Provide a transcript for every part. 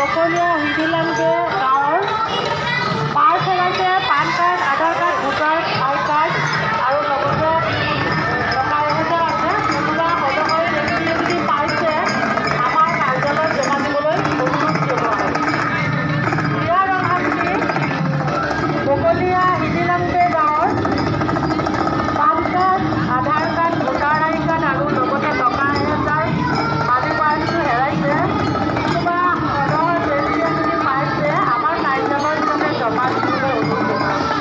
বকলীয়া হিজিলামকে গাঁৱৰ পাৰ চলাইছে PAN card, Aadhaar card, voter I card আৰু লগতে টকা 1000 আছে। কোনোবা সদস্যই দেখিলে যদি পাইছে আমাৰ কাৰ্যালয়ত জমা দিবলৈ অনুৰোধ জনোৱা হয়। ক্ৰীড়া ৰভাতী বকলীয়া হিজিলামকে গাঁৱৰ PAN card, Aadhaar card, voter I card আৰু লগতে টকা 1000 মানি পাৰ্চটো হেৰাইছে। কোনোবা সদস্যই দেখিলে যদি পাইছে আমাৰ কাৰ্যালয়ত যাতে জমা দিবলৈ অনুৰোধ জনোৱা হয়।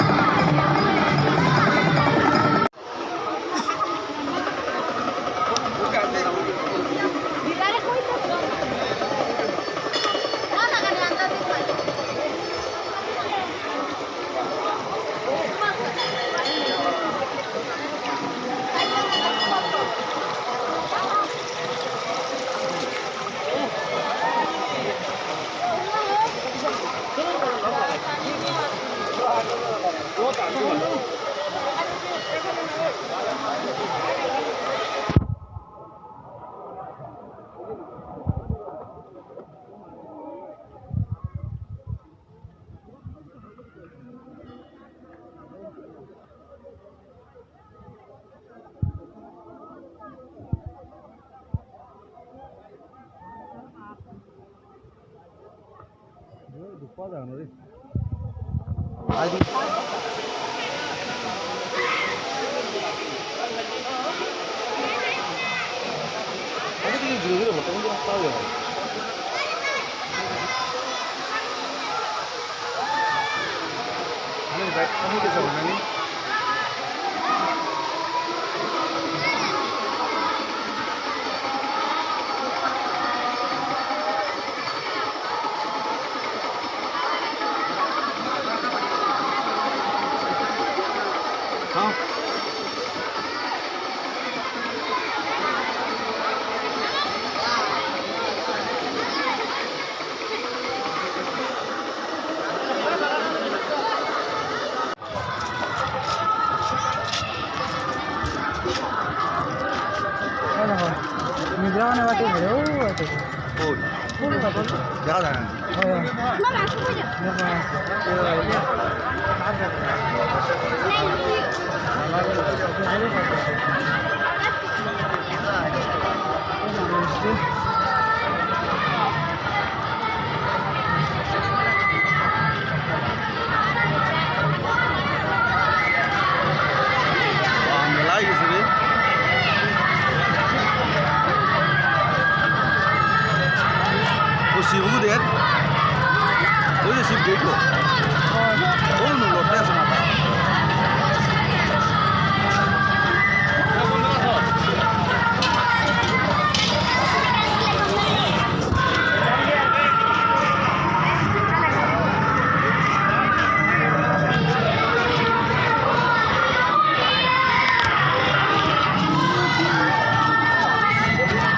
निद्रावाने वाटे हो वाटे फूल फूल का बोल ज्यादा है हां मैं आंसू हो जा शिव देख शिव गेट